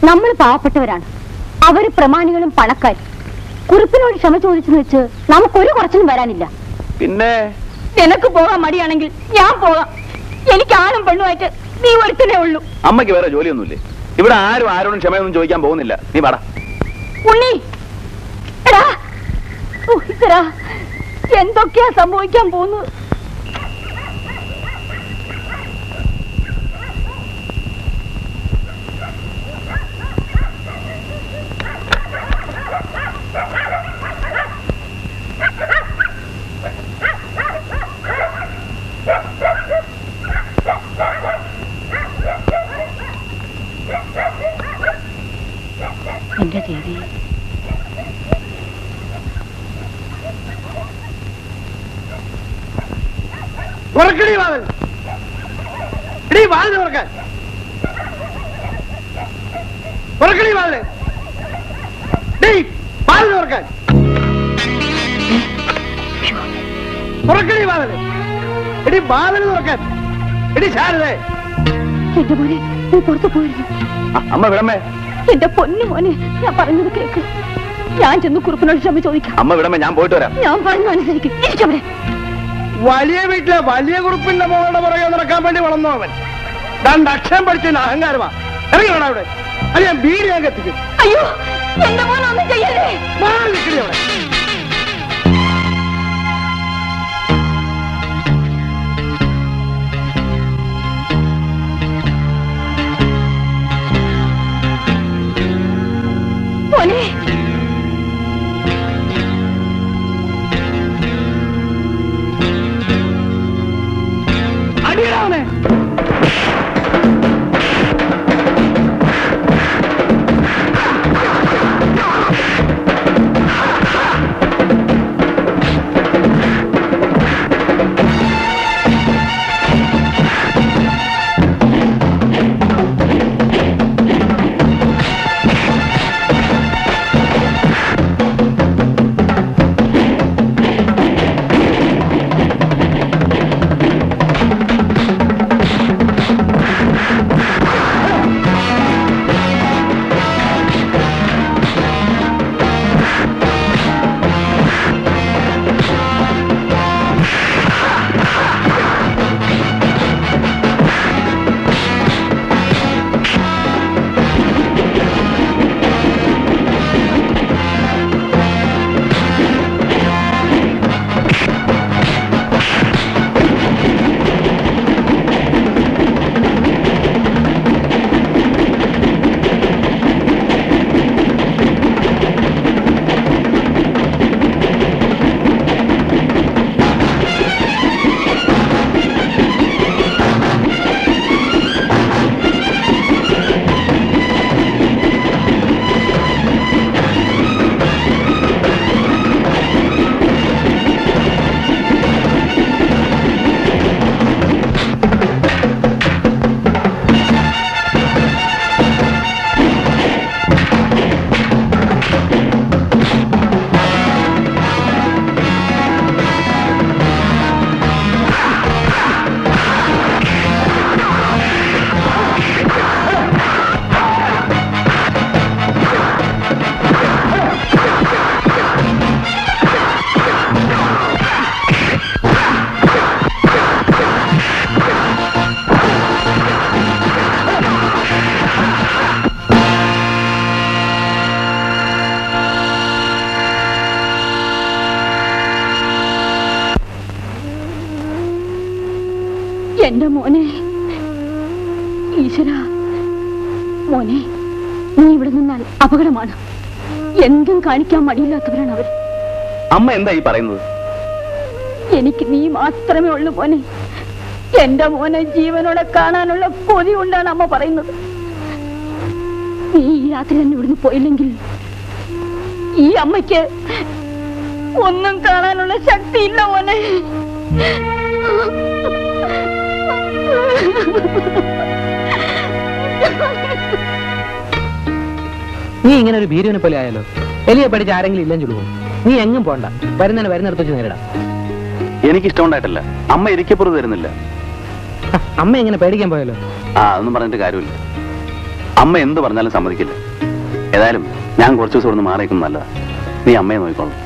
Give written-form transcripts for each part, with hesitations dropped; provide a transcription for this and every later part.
നമ്മൾ പാവപ്പെട്ടവരാണ്, അവര് പ്രമാണികളും പണക്കാരും. കുറിപ്പിനോട് ക്ഷമ ചോദിച്ചെന്ന് വെച്ച് നമുക്കൊരു കുറച്ചിനും വരാനില്ല. പിന്നെ നിനക്ക് പോകാൻ മടിയാണെങ്കിൽ ഞാൻ പോകാം. എനിക്ക് ആണും പെണ്ണുമായിട്ട് നീ ഒരുത്തനേ ഉള്ളൂ. അമ്മയ്ക്ക് വേറെ ജോലിയൊന്നുമില്ലേ? ഇവിടെ ആരും ആരോടും ക്ഷമയൊന്നും ചോദിക്കാൻ പോകുന്നില്ല. നീ പാടാ. ഉണ്ണി, എടാ സുഹിതരാ, എന്തൊക്കെയാ സംഭവിക്കാൻ പോകുന്നത്? എന്റെ ദേവി, തുറക്കടി വാതിൽ. എടീ വാതിൽ തുറക്കാൻ. തുറക്കടി വാതിൽ. ഡേയ് വാതിൽ തുറക്കാൻ. തുറക്കടി വാതിൽ. എടീ വാതിൽ തുറക്കാൻ. എടീ ശാരദേ. എന്റെ മോനെ, നീ പുറത്തു പോയിരുന്നു. അമ്മ വിടമേ. എന്റെ പൊന്നു മോനെ, ഞാൻ പറഞ്ഞത് കേക്ക്. ഞാൻ ചെന്ന് കുറുപ്പിനോട് ക്ഷമ ചോദിക്കാം. അമ്മ വിടമേ, ഞാൻ പോയിട്ട് വരാം. ഞാൻ പറഞ്ഞു അനുസരിക്കും. ഇരിക്കവിടെ. വലിയ വീട്ടിലെ വലിയ കുറുപ്പിന്റെ മോളുടെ പുറകെ നടക്കാൻ വേണ്ടി വളർന്നു അവൻ. രണ്ടക്ഷരം പഠിച്ചതിന് അഹങ്കാരമാ. ഇറങ്ങി വേണം അവിടെ. അത് ഞാൻ ബീഡി ഞാൻ കത്തിക്കും. അയ്യോ, എന്റെ മോനൊന്നും ചെയ്യല്ലേ. നിൽക്കടി അവിടെ. മോനെ, അടിയടാവനെ. എന്റെ മോനെ, ഈശ്വര മോനെ, നീ ഇവിടെ നിന്നാൽ അപകടമാണ്. എന്തും കാണിക്കാൻ മടിയില്ലാത്തവരാണ് അവർ. അമ്മ എന്താ ഈ പറയുന്നത്? എനിക്ക് നീ മാത്രമേ ഉള്ളൂ മോനെ. എന്റെ മോനെ ജീവനോടെ കാണാനുള്ള കൊതി കൊണ്ടാണ് അമ്മ പറയുന്നത്. നീ ഈ രാത്രി തന്നെ ഇവിടുന്ന് പോയില്ലെങ്കിൽ ഈ അമ്മയ്ക്ക് ഒന്നും കാണാനുള്ള ശക്തിയില്ല മോനെ. നീ ഇങ്ങനെ ഒരു ഭീരുവിനെ പോലെ ആയാലോ? എലിയെ പഠിച്ച ആരെങ്കിലും ഇല്ലെന്ന് ചൊല്ലുമോ? നീ എങ്ങും പോണ്ട, വരുന്നിടത്ത് വെച്ച് നേരിടാം. എനിക്കിഷ്ടമുണ്ടായിട്ടല്ല, അമ്മ ഇരിക്കപ്പുറത്ത് തരുന്നില്ല. അമ്മ എങ്ങനെ പേടിക്കാൻ പോയാലോ? അതൊന്നും പറഞ്ഞിട്ട് കാര്യമില്ല. അമ്മ എന്ത് പറഞ്ഞാലും സമ്മതിക്കില്ല. ഏതായാലും ഞാൻ കുറച്ച് ദിവസം ഇവിടെ മാറിയേക്കും നല്ലതാ. നീ അമ്മയെ നോക്കിക്കോളും.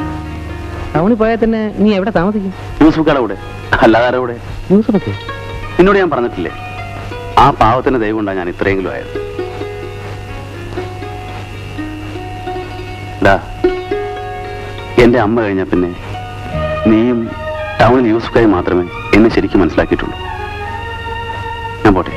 ടൗണിൽ പോയാൽ തന്നെ നീ എവിടെ താമസിക്കും? യൂസുഫുക്കാടെ കൂടെ. അല്ലാതെ ആരുടെ കൂടെ? യൂസഫൊക്കെ നിന്നോട് ഞാൻ പറഞ്ഞിട്ടില്ലേ, ആ പാവത്തിന്റെ ദൈവം കൊണ്ടാണ് ഞാൻ ഇത്രയെങ്കിലും ആയത്. എന്റെ അമ്മ കഴിഞ്ഞ പിന്നെ നീയും ടൗണിൽ യൂസുഫായി മാത്രമേ എന്നെ ശരിക്കും മനസ്സിലാക്കിയിട്ടുള്ളൂ. ഞാൻ പോട്ടെ.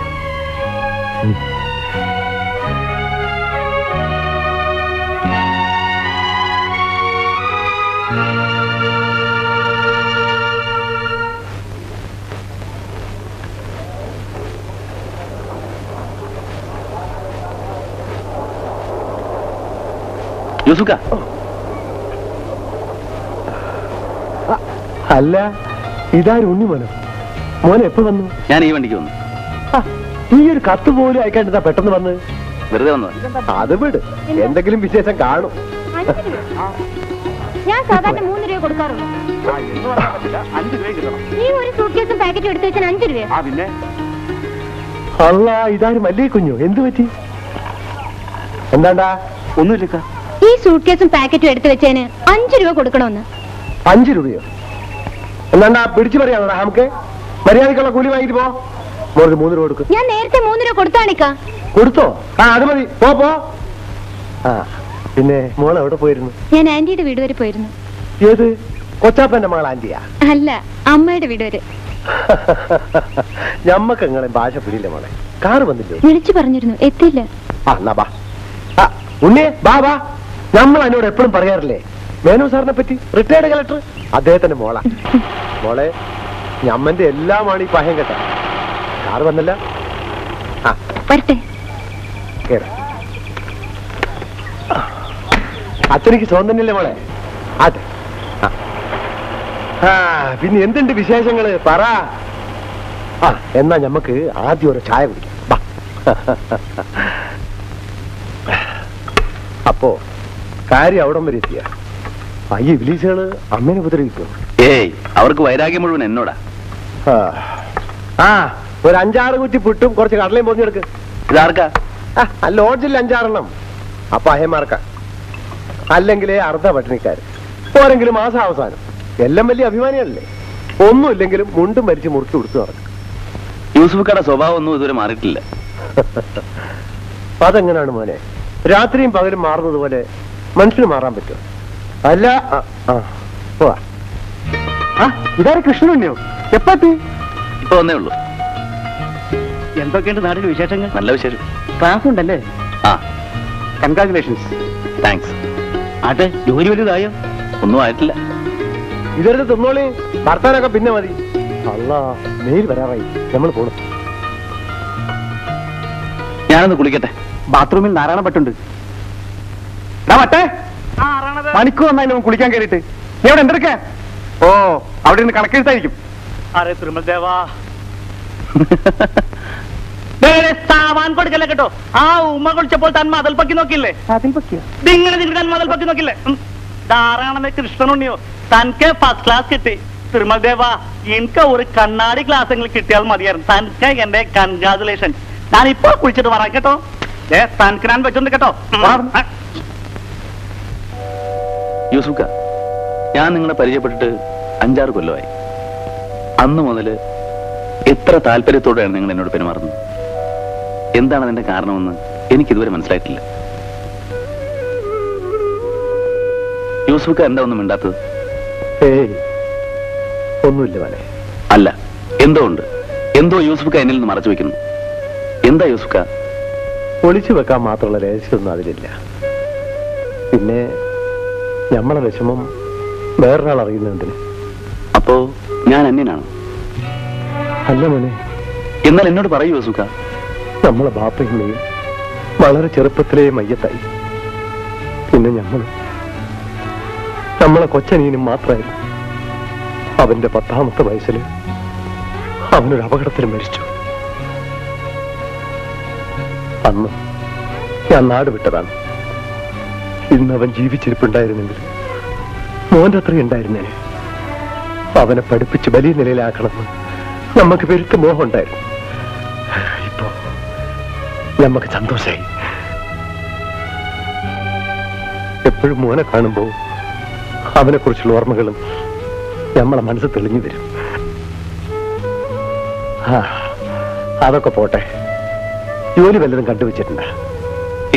യൂസുഫ, അല്ല ഇതാരും ഉണ്ണി മോനോ? മോനെ എപ്പോ വന്നു? ഞാൻ ഈ വണ്ടിക്ക് വന്നു. ഈ ഒരു കത്ത് പോലും അയക്കാണ്ടിട്ടാ പെട്ടെന്ന് വന്ന്? വെറുതെ വന്നത്. അത് വിട്, എന്തെങ്കിലും വിശേഷം കാണും. ഞാൻ സാധാരണ 3 രൂപ കൊടുക്കാറുള്ളൂ. ഈ ഒരു സൂട്ട്കേസും പാക്കറ്റും എടുത്തു വെച്ചാൽ 5 രൂപ. പിന്നെ അല്ല, ഇതാരും മല്ലേ കുഞ്ഞു? എന്ത് പറ്റി? എന്താണ്ടാ? ഒന്നുമില്ല. ഈ സൂട്ട്കേസും പാക്കറ്റും എടുത്തു വെച്ചതിന് 5 രൂപ കൊടുക്കണമെന്ന്. 5 രൂപയോ? എന്താണ്ടാ പിടിച്ചു പറയാണോ? നമുക്ക് മര്യാദക്കുള്ള കൂലി വാങ്ങിട്ട് പോ. മോൾക്ക് 3 രൂപ കൊടുക്കും. ഞാൻ നേരത്തെ 3 രൂപ കൊടുത്താണിക്കാ. കൊടുത്തോ? അത് മതി, പോ. പിന്നെ മോൾ എവിടെ പോയിരുന്നു? ഞാൻ ആന്റിയുടെ വീട് വരെ പോയിരുന്നു. ഏത്? കൊച്ചാപ്പന്റെ മകൾ ആന്റിയാ? അല്ല, അമ്മയുടെ വീട് വരെ. ഞമ്മക്ക് എങ്ങനെ ഭാഷ പിടിയില്ല മോളെ. കാറ് വന്നില്ലേ? വിളിച്ചു പറഞ്ഞിരുന്നു, എത്തിയില്ല. ഉണ്ണിയെ ബാ. നമ്മൾ എന്നോട് എപ്പോഴും പറയാറില്ലേ മേനു സാറിനെ പറ്റി, റിട്ടയർഡ് കളക്ടർ, അദ്ദേഹത്തിന്റെ മോളാ. മോളെ, ഞമ്മന്റെ എല്ലാമാണ് ഈ പഹയം കേട്ട. കാറ് വന്നില്ല. വരട്ടെ. അച്ഛനിക്ക് സ്വന്തം തന്നെയല്ലേ മോളെ? അതെ. പിന്നെ എന്തുണ്ട് വിശേഷങ്ങള്? പറ. എന്നാ ഞമ്മക്ക് ആദ്യം ഒരു ചായ കുടിക്കാം. അപ്പോ കാര്യം അവിടം വരെ എത്തിയ ഈ വിലീസുകള് അമ്മേനെ ഉപദ്രവിക്കും. ഏയ്, അവർക്ക് വൈരാഗ്യം മുഴുവൻ എന്നോടാ. ഒരു 5-6 കുറ്റി പുട്ടും കുറച്ച് കടലയും പൊതിഞ്ഞെടുക്ക്. ഇതാർക്കാ? ലോഡ്ജിൽ 5-6 അപ്പൊ അഹേമാർക്ക, അല്ലെങ്കിൽ അർദ്ധ പട്ടിണിക്കാര്, പോരെങ്കിലും മാസാവസാനം. എല്ലാം വലിയ അഭിമാനിയല്ലേ? ഒന്നുമില്ലെങ്കിലും മുണ്ടും മരിച്ച് മുറുക്കി കൊടുത്തു നടക്കും. യൂസുഫുക്കാരുടെ സ്വഭാവം ഒന്നും ഇതുവരെ മാറിയിട്ടില്ല. അതെങ്ങനെയാണ് മോനെ? രാത്രിയും പകലും മാറുന്നത് പോലെ മനുഷ്യന് മാറാൻ പറ്റുമോ? അല്ല. പോവാ. ഇതാരും കൃഷ്ണനുണ്ണിയോ? എപ്പത്തി? ഇപ്പൊ വന്നേ ഉള്ളൂ. എന്തൊക്കെയുണ്ട് നാട്ടിൽ വിശേഷങ്ങൾ? നല്ല വിശേഷം. ക്ലാസ് ഉണ്ടല്ലേ? കൺഗ്രാറ്റുലേഷൻസ്. താങ്ക്സ്. ആട്ടെ, ജോലി വലുതായോ? ഒന്നും ആയിട്ടില്ല. ഇതെടുത്ത് തിന്നോളി, ഭർത്താനൊക്കെ പിന്നെ മതി. അല്ല, മെയിൽ വരാറായി, നമ്മൾ പോണം. ഞാനൊന്ന് കുളിക്കട്ടെ. ബാത്റൂമിൽ നാരായണ പട്ടുണ്ട്. മറ്റേ മണിക്കൂർ വന്നാലും കുളിക്കാൻ കയറിയിട്ട് നീ അവിടെ എന്തെടുക്ക? ഓ, അവിടെ നിന്ന് കണക്കെഴുത്തായിരിക്കും. സാമാൻ കൊടുക്കല്ലേ കേട്ടോ. ആ ഉമ്മ കുളിച്ചപ്പോൾ താൻ മതൽ പൊക്കി നോക്കില്ലേ? നിങ്ങൾ മതൽ പൊക്കി നോക്കില്ലേ? ധാരാളം കൃഷ്ണനുണ്ണിയോ, തനിക്ക് ഫസ്റ്റ് ക്ലാസ് കിട്ടി. തിരുമൽ ദേവ, എനിക്ക് ഒരു കണ്ണാടി ക്ലാസ് കിട്ടിയാൽ മതിയായിരുന്നു. തനിക്ക് എന്റെ കൺഗ്രാജുലേഷൻ. ഞാൻ ഇപ്പൊ കുളിച്ചിട്ട് പറയാം കേട്ടോ. തനിക്ക് ഞാൻ വെച്ചോണ്ട് കേട്ടോ. യൂസുഫ, ഞാൻ നിങ്ങളെ പരിചയപ്പെട്ടിട്ട് 5-6 കൊല്ലമായി. അന്ന് മുതൽ എത്ര താല്പര്യത്തോടെയാണ് നിങ്ങൾ എന്നോട് പെരുമാറുന്നത്. എന്താണ് അതിന്റെ കാരണമെന്ന് എനിക്കിതുവരെ മനസ്സിലായിട്ടില്ല. യൂസുഫ എന്താ ഒന്നും മിണ്ടാത്തത്? ഒന്നുമില്ല മോനെ. അല്ല, എന്തോ ഉണ്ട്. എന്തോ യൂസുഫ എന്നിൽ നിന്ന് മറച്ചു വെക്കുന്നു. എന്താ യൂസുഫ? ഒളിച്ചു വെക്കാൻ മാത്രമുള്ള രഹസ്യമൊന്നും അതിലില്ല. പിന്നെ നമ്മളെ വിഷമം വേറൊരാൾ അറിയുന്നുണ്ട്. അപ്പോ ഞാൻ അന്യനാണോ? അല്ല മോനെ. എന്നാൽ എന്നോട് പറയൂ യൂസുഫ. നമ്മളെ ബാപ്പയും വളരെ ചെറുപ്പത്തിലേ മയ്യത്തായി. പിന്നെ നമ്മളെ കൊച്ചനീനും മാത്രമായിരുന്നു. അവന്റെ 10ാമത്തെ വയസ്സിൽ അവനൊരു അപകടത്തിൽ മരിച്ചു. അന്ന് ഞാൻ നാട് വിട്ടതാണ്. ഇന്നവൻ ജീവിച്ചിരിപ്പുണ്ടായിരുന്നെങ്കിൽ മോന്റെ അത്രയും ഉണ്ടായിരുന്നേ. അവനെ പഠിപ്പിച്ച് വലിയ നിലയിലാക്കണമെന്ന് നമുക്ക് പെരുത്ത മോഹം ഉണ്ടായിരുന്നു. ഇപ്പോ നമുക്ക് സന്തോഷമായി. എപ്പോഴും മോനെ കാണുമ്പോ അവനെ കുറിച്ചുള്ള ഓർമ്മകളും നമ്മളെ മനസ്സ് തെളിഞ്ഞു വരും. അതൊക്കെ പോട്ടെ, ജോലി വല്ലതും കണ്ടുവച്ചിട്ടുണ്ട്?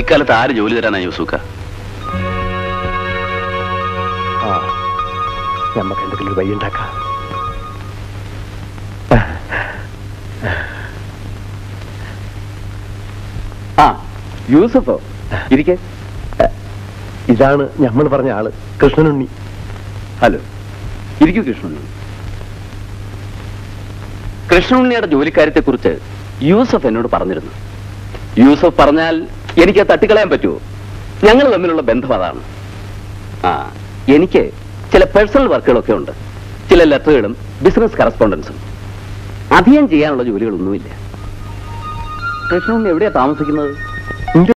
ഇക്കാലത്ത് ആര് ജോലി തരാനാ യൂസുക്ക? നമുക്ക് എന്തെങ്കിലും വഴി ഉണ്ടാക്കാം. യൂസഫോ, ഇരിക്കെ. ഇതാണ് നമ്മൾ പറഞ്ഞ ആള്, കൃഷ്ണനുണ്ണി. ഹലോ, ഇരിക്കൂ കൃഷ്ണനുണ്ണി. കൃഷ്ണനുണ്ണിയുടെ ജോലിക്കാര്യത്തെ കുറിച്ച് യൂസഫ് എന്നോട് പറഞ്ഞിരുന്നു. യൂസഫ് പറഞ്ഞാൽ എനിക്ക് തട്ടിക്കളയാൻ പറ്റുമോ? ഞങ്ങൾ തമ്മിലുള്ള ബന്ധം അതാണ്. എനിക്ക് ചില പേഴ്സണൽ വർക്കുകളൊക്കെ ഉണ്ട്, ചില ലെറ്ററുകളും ബിസിനസ് കറസ്പോണ്ടൻസും. അധികം ചെയ്യാനുള്ള ജോലികളൊന്നുമില്ല. കൃഷ്ണനുണ്ണി എവിടെയാ താമസിക്കുന്നത്?